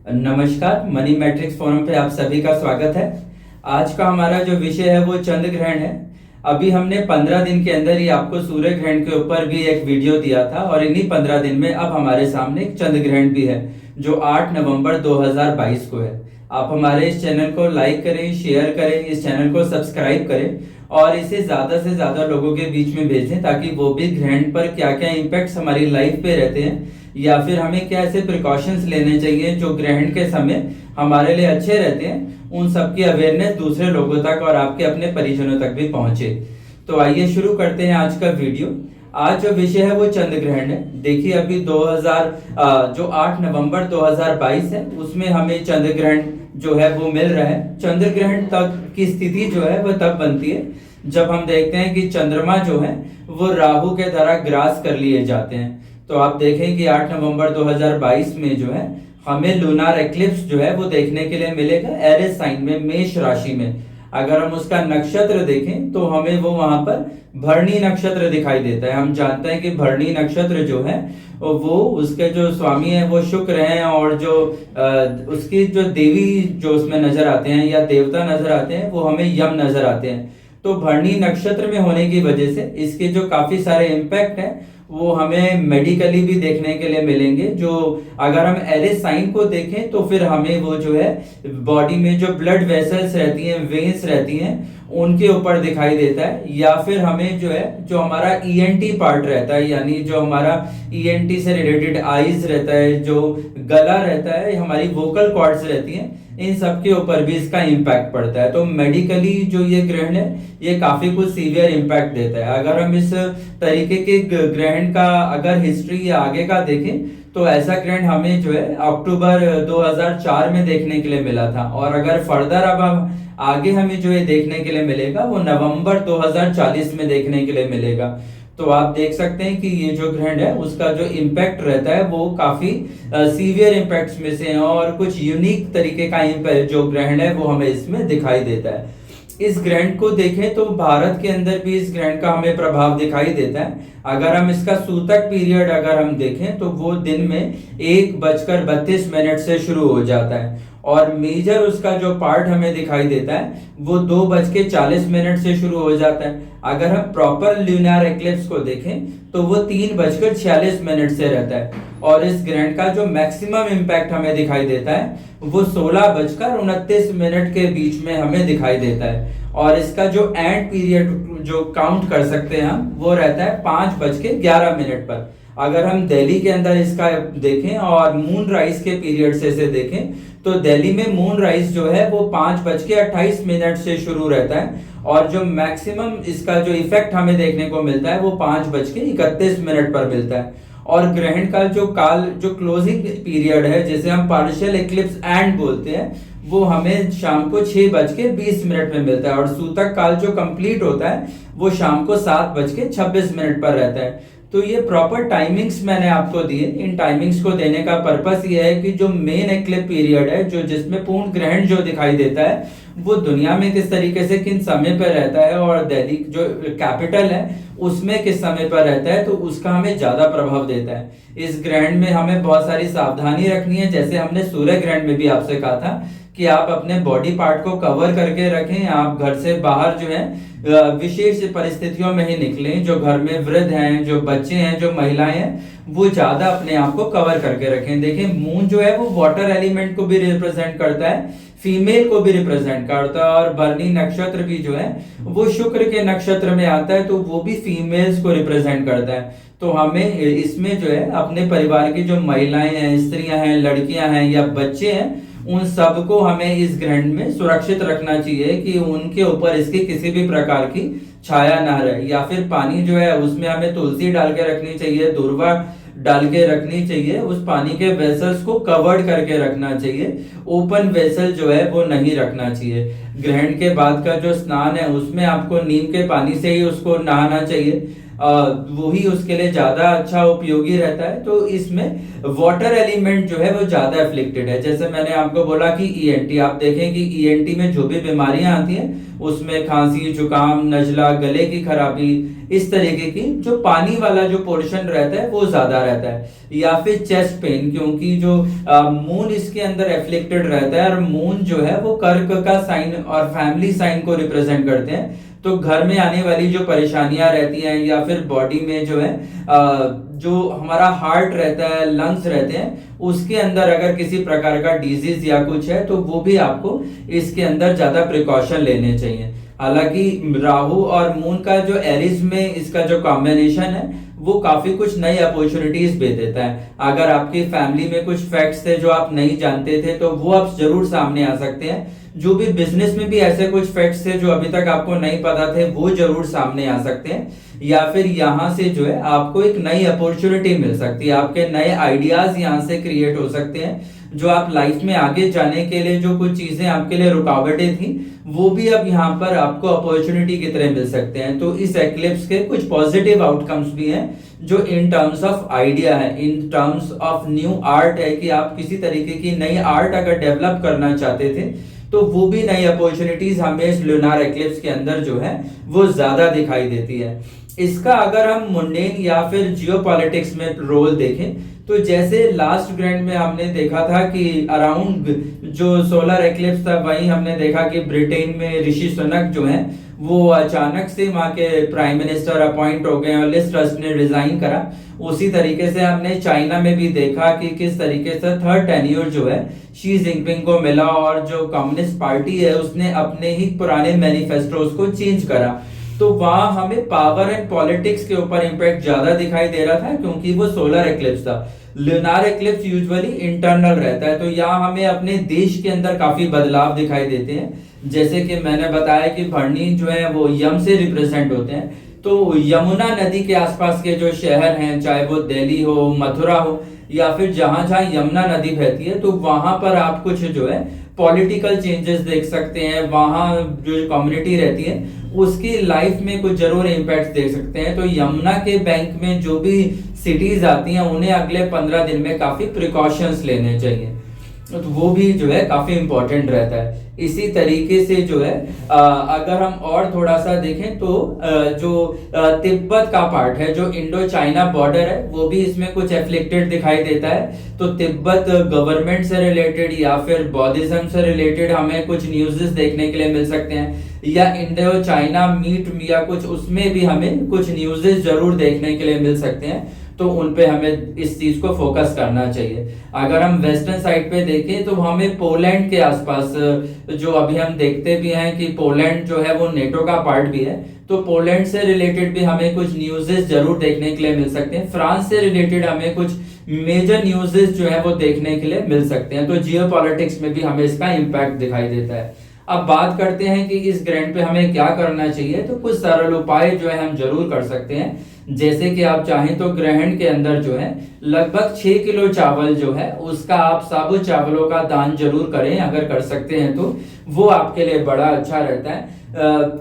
नमस्कार, money matrix forum पे आप सभी का स्वागत है। आज का हमारा जो विषय है वो चंद्र ग्रहण है। अभी हमने 15 दिन के अंदर ही आपको सूर्य ग्रहण के ऊपर भी एक वीडियो दिया था और इन्हीं 15 दिन में अब हमारे सामने एक चंद्र ग्रहण भी है जो 8 नवंबर 2022 को है। आप हमारे इस चैनल को लाइक करें, शेयर करें, इस चैनल को सब्सक्राइब करें और इसे ज्यादा से ज्यादा लोगों के बीच में भेजें ताकि वो भी ग्रहण पर क्या क्या इम्पैक्ट्स हमारी लाइफ पे रहते हैं या फिर हमें क्या ऐसे प्रिकॉशंस लेने चाहिए जो ग्रहण के समय हमारे लिए अच्छे रहते हैं, उन सब की अवेयरनेस दूसरे लोगों तक और आपके अपने परिजनों तक भी पहुंचे। तो आइए शुरू करते हैं आज का वीडियो। आज जो विषय है वो चंद्र ग्रहण है। देखिए अभी 8 नवंबर 2022 है, उसमें हमें चंद्र ग्रहण जो है वो मिल रहा है। चंद्र ग्रहण तक की स्थिति जो है वो तब बनती है जब हम देखते हैं कि चंद्रमा जो है वो राहु के द्वारा ग्रास कर लिए जाते हैं। तो आप देखें कि 8 नवंबर 2022 में जो है हमें लूनार एक्लिप्स जो है वो देखने के लिए मिलेगा एरिस साइन में, मेष राशि में। अगर हम उसका नक्षत्र देखें तो हमें वो वहां पर भरणी नक्षत्र दिखाई देता है। हम जानते हैं कि भरणी नक्षत्र जो है वो उसके जो स्वामी है वो शुक्र हैं और जो उसकी जो देवी जो उसमें नजर आते हैं या देवता नजर आते हैं वो हमें यम नजर आते हैं। तो भरणी नक्षत्र में होने की वजह से इसके जो काफी सारे इम्पैक्ट हैं वो हमें मेडिकली भी देखने के लिए मिलेंगे। जो अगर हम एरिस साइन को देखें तो फिर हमें वो जो है बॉडी में जो ब्लड वेसल्स रहती हैं, वेन्स रहती हैं, उनके ऊपर दिखाई देता है। या फिर हमें जो है जो हमारा ईएनटी पार्ट रहता है, यानी जो हमारा ईएनटी से रिलेटेड आईज रहता है, जो गला रहता है, हमारी वोकल कॉर्ड्स रहती हैं, इन सब के ऊपर भी इसका इम्पैक्ट पड़ता है। तो मेडिकली जो ये ग्रहण है ये काफी कुछ सीवियर इम्पैक्ट देता है। अगर हम इस तरीके के ग्रहण का अगर हिस्ट्री या आगे का देखें तो ऐसा ग्रहण हमें जो है अक्टूबर 2004 में देखने के लिए मिला था और अगर फर्दर अब आगे हमें जो है देखने के लिए मिलेगा वो नवंबर 2040 में देखने के लिए मिलेगा। तो आप देख सकते हैं कि ये जो ग्रहण है उसका जो इम्पैक्ट रहता है वो काफी सीवियर इम्पैक्ट्स में से है और कुछ यूनिक तरीके का इम्पैक्ट जो ग्रहण है वो हमें इसमें दिखाई देता है। इस ग्रहण को देखें तो भारत के अंदर भी इस ग्रहण का हमें प्रभाव दिखाई देता है। अगर हम इसका सूतक पीरियड अगर हम देखें तो वो दिन में 1:32 से शुरू हो जाता है और मेजर उसका जो पार्ट हमें दिखाई देता है वो 2:40 से शुरू हो जाता है। अगर हम प्रॉपर ल्यूनार एक्लिप्स को देखें तो वो 3:46 से रहता है और इस ग्रहण का जो मैक्सिमम इम्पैक्ट हमें दिखाई देता है वो 16:29 के बीच में हमें दिखाई देता है और इसका जो एंड पीरियड जो काउंट कर सकते हैं हम वो रहता है 5:11 पर। अगर हम दिल्ली के अंदर इसका देखें और मून राइज के पीरियड से इसे देखें तो दिल्ली में मून राइज जो है वो 5:28 से शुरू रहता है और जो मैक्सिमम इसका जो इफेक्ट हमें देखने को मिलता है वो 5:31 पर मिलता है। और ग्रहण का जो काल जो क्लोजिंग पीरियड है जिसे हम पार्शियल एक्लिप्स एंड बोलते हैं वो हमें शाम को 6:20 में मिलता है और सूतक काल जो कंप्लीट होता है वो शाम को 7:26 पर रहता है। तो ये प्रॉपर टाइमिंग्स मैंने आपको दिए। इन टाइमिंग्स को देने का पर्पस ये है कि जो मेन एक्लिप पीरियड है जो जिसमें पूर्ण ग्रहण जो दिखाई देता है वो दुनिया में किस तरीके से किन समय पर रहता है और दिल्ली जो कैपिटल है उसमें किस समय पर रहता है तो उसका हमें ज्यादा प्रभाव देता है। इस ग्रहण में हमें बहुत सारी सावधानी रखनी है। जैसे हमने सूर्य ग्रहण में भी आपसे कहा था कि आप अपने बॉडी पार्ट को कवर करके रखें। आप घर से बाहर जो है विशेष परिस्थितियों में ही निकलें। जो घर में वृद्ध हैं, जो बच्चे हैं, जो महिलाएं हैं, वो ज्यादा अपने आप को कवर करके रखें। देखिए मून जो है वो वाटर एलिमेंट को भी रिप्रेजेंट करता है, फीमेल को भी रिप्रेजेंट करता है और भरणी नक्षत्र भी जो है वो शुक्र के नक्षत्र में आता है तो वो भी फीमेल्स को रिप्रेजेंट करता है। तो हमें इसमें जो है अपने परिवार की जो महिलाएं हैं, स्त्रियां हैं, लड़कियां हैं या बच्चे हैं, उन सबको हमें इस ग्रहण में सुरक्षित रखना चाहिए कि उनके ऊपर इसकी किसी भी प्रकार की छाया ना रहे। या फिर पानी जो है उसमें हमें तुलसी डाल के रखनी चाहिए, दूर्वा डाल के रखनी चाहिए। उस पानी के वेसल्स को कवर्ड करके रखना चाहिए, ओपन वेसल जो है वो नहीं रखना चाहिए। ग्रहण के बाद का जो स्नान है उसमें आपको नीम के पानी से ही उसको नहाना चाहिए। वही उसके लिए ज्यादा अच्छा उपयोगी रहता है। तो इसमें वाटर एलिमेंट जो है वो ज्यादा एफ्लिक्टेड है। जैसे मैंने आपको बोला कि ईएनटी, आप देखें कि ईएनटी में जो भी बीमारियां आती हैं उसमें खांसी, जुकाम, नजला, गले की खराबी, इस तरीके की जो पानी वाला जो पोर्शन रहता है वो ज्यादा रहता है। या फिर चेस्ट पेन, क्योंकि जो मून इसके अंदर एफ्लिक्टेड रहता है, और मून जो है वो कर्क का साइन और फैमिली साइन को रिप्रेजेंट करते हैं। तो घर में आने वाली जो परेशानियां रहती हैं, या फिर बॉडी में जो है जो हमारा हार्ट रहता है, लंग्स रहते हैं, उसके अंदर अगर किसी प्रकार का डिजीज या कुछ है तो वो भी आपको इसके अंदर ज्यादा प्रिकॉशन लेने चाहिए। हालांकि राहु और मून का जो एरिज में इसका जो कॉम्बिनेशन है वो काफी कुछ नई अपॉर्चुनिटीज दे देता है। अगर आपकी फैमिली में कुछ फैक्ट्स थे जो आप नहीं जानते थे तो वो अब जरूर सामने आ सकते हैं। जो भी बिजनेस में भी ऐसे कुछ फैक्ट्स थे जो अभी तक आपको नहीं पता थे वो जरूर सामने आ सकते हैं। या फिर यहाँ से जो है आपको एक नई अपॉर्चुनिटी मिल सकती है, आपके नए आइडियाज यहाँ से क्रिएट हो सकते हैं। जो आप लाइफ में आगे जाने के लिए जो कुछ चीजें आपके लिए रुकावटें थी वो भी अब यहाँ पर आपको अपॉर्चुनिटी की तरह मिल सकते हैं। तो इस एक्लिप्स के कुछ पॉजिटिव आउटकम्स भी हैं जो इन टर्म्स ऑफ आइडिया है, in terms of new art है, कि आप किसी तरीके की नई आर्ट अगर डेवलप करना चाहते थे तो वो भी नई अपॉर्चुनिटीज हमें इस लूनार एक्लिप्स के अंदर जो है वो ज्यादा दिखाई देती है। इसका अगर हम मुंडेन या फिर जियोपॉलिटिक्स में रोल देखें तो जैसे लास्ट ग्रैंड में हमने देखा था कि अराउंड जो सोलर एक्लिप्स था वहीं हमने देखा कि ब्रिटेन में ऋषि सुनक जो है वो अचानक से वहां के प्राइम मिनिस्टर अपॉइंट हो गए और लिज ट्रस ने रिजाइन करा। उसी तरीके से हमने चाइना में भी देखा कि किस तरीके से थर्ड टेन्योर जो है शी जिनपिंग को मिला और जो कम्युनिस्ट पार्टी है उसने अपने ही पुराने मैनिफेस्टोस को चेंज करा। तो वहां हमें पावर एंड पॉलिटिक्स के ऊपर इंपैक्ट ज्यादा दिखाई दे रहा था क्योंकि वो सोलर एक्लिप्स था। लूनार एक्लिप्स यूजुअली इंटरनल रहता है, तो यहाँ हमें अपने देश के अंदर काफी बदलाव दिखाई देते हैं। जैसे कि मैंने बताया कि भरनी जो है वो यम से रिप्रेजेंट होते हैं। तो यमुना नदी के आसपास के जो शहर हैं, चाहे वो दिल्ली हो, मथुरा हो, या फिर जहां जहां यमुना नदी बहती है, तो वहां पर आप कुछ जो है पॉलिटिकल चेंजेस देख सकते हैं। वहां जो कम्युनिटी रहती है उसकी लाइफ में कुछ जरूर इम्पैक्ट देख सकते हैं। तो यमुना के बैंक में जो भी सिटीज आती हैं उन्हें अगले 15 दिन में काफी प्रिकॉशंस लेने चाहिए, तो वो भी जो है काफी इंपॉर्टेंट रहता है। इसी तरीके से जो है अगर हम और थोड़ा सा देखें तो जो तिब्बत का पार्ट है, जो इंडो चाइना बॉर्डर है, वो भी इसमें कुछ एफ्लिक्टेड दिखाई देता है। तो तिब्बत गवर्नमेंट से रिलेटेड या फिर बौद्धिज्म से रिलेटेड हमें कुछ न्यूज़ेस देखने के लिए मिल सकते हैं, या इंडो चाइना मीट या कुछ उसमें भी हमें कुछ न्यूज़ेस जरूर देखने के लिए मिल सकते हैं। तो उन पे हमें इस चीज को फोकस करना चाहिए। अगर हम वेस्टर्न साइड पे देखें तो हमें पोलैंड के आसपास, जो अभी हम देखते भी हैं कि पोलैंड जो है वो नेटो का पार्ट भी है, तो पोलैंड से रिलेटेड भी हमें कुछ न्यूज़ेस जरूर देखने के लिए मिल सकते हैं। फ्रांस से रिलेटेड हमें कुछ मेजर न्यूज़ेस जो है वो देखने के लिए मिल सकते हैं। तो जियोपॉलिटिक्स में भी हमें इसका इम्पैक्ट दिखाई देता है। अब बात करते हैं कि इस ग्रैंड पे हमें क्या करना चाहिए। तो कुछ सरल उपाय जो है हम जरूर कर सकते हैं। जैसे कि आप चाहें तो ग्रहण के अंदर जो है लगभग 6 किलो चावल जो है उसका आप साबुत चावलों का दान जरूर करें, अगर कर सकते हैं तो वो आपके लिए बड़ा अच्छा रहता है।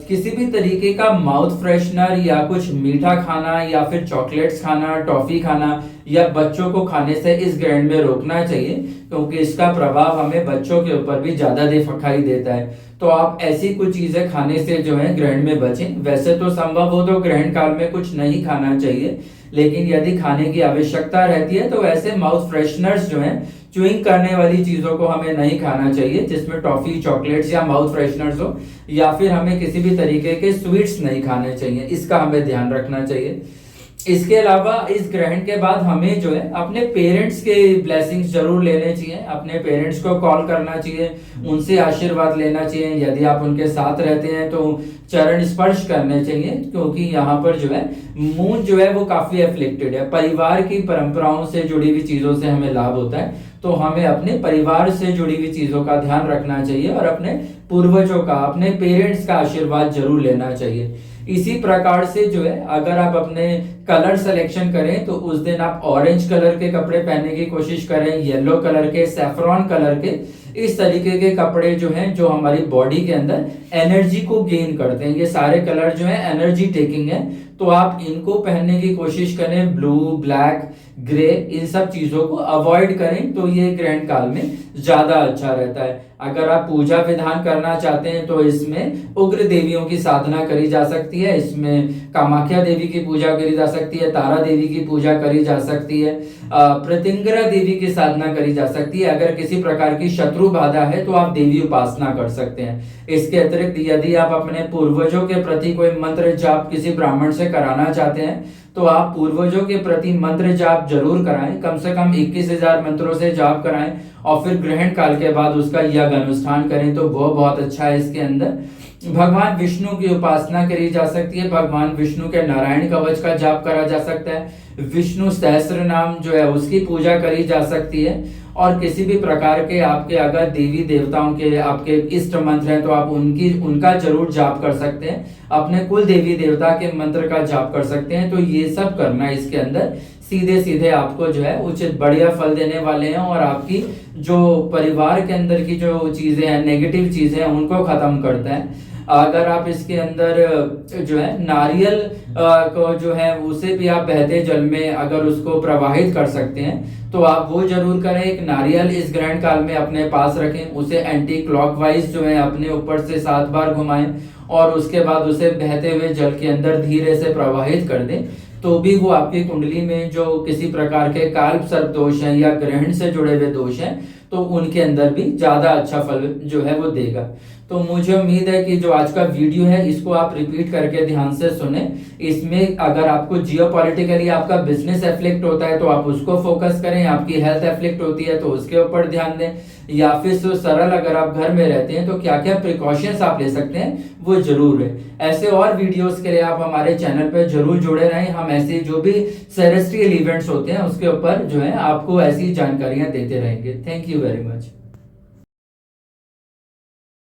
किसी भी तरीके का माउथ फ्रेशनर या कुछ मीठा खाना या फिर चॉकलेट्स खाना, टॉफी खाना या बच्चों को खाने से इस ग्रैंड में रोकना चाहिए, क्योंकि इसका प्रभाव हमें बच्चों के ऊपर भी ज्यादा दिखाई देता है। तो आप ऐसी कुछ चीजें खाने से जो है ग्रहण में बचें। वैसे तो संभव हो तो ग्रहण काल में कुछ नहीं खाना चाहिए, लेकिन यदि खाने की आवश्यकता रहती है तो ऐसे माउथ फ्रेशनर्स जो हैं, च्युइंग करने वाली चीजों को हमें नहीं खाना चाहिए, जिसमें टॉफी, चॉकलेट्स या माउथ फ्रेशनर्स हो, या फिर हमें किसी भी तरीके के स्वीट्स नहीं खाने चाहिए। इसका हमें ध्यान रखना चाहिए। इसके अलावा इस ग्रहण के बाद हमें जो है अपने पेरेंट्स के ब्लेसिंग्स जरूर लेने चाहिए। अपने पेरेंट्स को कॉल करना चाहिए, उनसे आशीर्वाद लेना चाहिए। यदि आप उनके साथ रहते हैं तो चरण स्पर्श करने चाहिए, क्योंकि यहाँ पर जो है मून जो है वो काफी एफ्लिक्टेड है। परिवार की परंपराओं से जुड़ी हुई चीजों से हमें लाभ होता है, तो हमें अपने परिवार से जुड़ी हुई चीजों का ध्यान रखना चाहिए और अपने पूर्वजों का, अपने पेरेंट्स का आशीर्वाद जरूर लेना चाहिए। इसी प्रकार से जो है अगर आप अपने कलर सिलेक्शन करें तो उस दिन आप ऑरेंज कलर के कपड़े पहनने की कोशिश करें, येलो कलर के, सैफरॉन कलर के, इस तरीके के कपड़े जो हैं जो हमारी बॉडी के अंदर एनर्जी को गेन करते हैं। ये सारे कलर जो है एनर्जी टेकिंग है, तो आप इनको पहनने की कोशिश करें। ब्लू, ब्लैक, ग्रे, इन सब चीजों को अवॉइड करें तो ये ग्रहण काल में ज्यादा अच्छा रहता है। अगर आप पूजा विधान करना चाहते हैं तो इसमें उग्र देवियों की साधना करी जा सकती है। इसमें कामाख्या देवी की पूजा करी जा सकती है, तारा देवी की पूजा करी जा सकती है, प्रतिंगरा देवी की साधना करी जा सकती है। अगर किसी प्रकार की शत्रु बाधा है तो आप देवी उपासना कर सकते हैं। इसके अतिरिक्त यदि आप अपने पूर्वजों के प्रति कोई मंत्र जाप किसी ब्राह्मण से कराना चाहते हैं तो आप पूर्वजों के प्रति मंत्र जाप जरूर कराएं। कम से कम 21,000 मंत्रों से जाप कराएं और फिर ग्रहण काल के बाद उसका यज्ञ अनुष्ठान करें तो वो बहुत अच्छा है। इसके अंदर भगवान विष्णु की उपासना करी जा सकती है। भगवान विष्णु के नारायण कवच का जाप करा जा सकता है। विष्णु सहस्त्र नाम जो है उसकी पूजा करी जा सकती है। और किसी भी प्रकार के आपके अगर देवी देवताओं के आपके इष्ट मंत्र हैं तो आप उनका जरूर जाप कर सकते हैं। अपने कुल देवी देवता के मंत्र का जाप कर सकते हैं। तो ये सब करना इसके अंदर सीधे सीधे आपको जो है उचित बढ़िया फल देने वाले हैं और आपकी जो परिवार के अंदर की जो चीजें हैं, नेगेटिव चीजें हैं, उनको खत्म करता है। अगर आप इसके अंदर जो है नारियल को जो है उसे भी आप बहते जल में अगर उसको प्रवाहित कर सकते हैं तो आप वो जरूर करें। एक नारियल इस ग्रहण काल में अपने पास रखें, उसे एंटी क्लॉकवाइज जो है अपने ऊपर से 7 बार घुमाएं और उसके बाद उसे बहते हुए जल के अंदर धीरे से प्रवाहित कर दें। तो भी वो आपकी कुंडली में जो किसी प्रकार के काल्प सर्प दोष हैं या ग्रहण से जुड़े हुए दोष हैं तो उनके अंदर भी ज्यादा अच्छा फल जो है वो देगा। तो मुझे उम्मीद है कि जो आज का वीडियो है इसको आप रिपीट करके ध्यान से सुने। इसमें अगर आपको जियोपॉलिटिकली आपका बिजनेस एफ्लिक्ट होता है तो आप उसको फोकस करें, आपकी हेल्थ एफ्लिक्ट होती है तो उसके ऊपर ध्यान दें, या फिर सरल अगर आप घर में रहते हैं तो क्या क्या प्रिकॉशंस आप ले सकते हैं वो जरूर है। ऐसे और वीडियोस के लिए आप हमारे चैनल पर जरूर जुड़े रहें। हम ऐसे जो भी सेरेस्ट्रियल इवेंट्स होते हैं उसके ऊपर जो है आपको ऐसी जानकारियां देते रहेंगे। Thank you very much.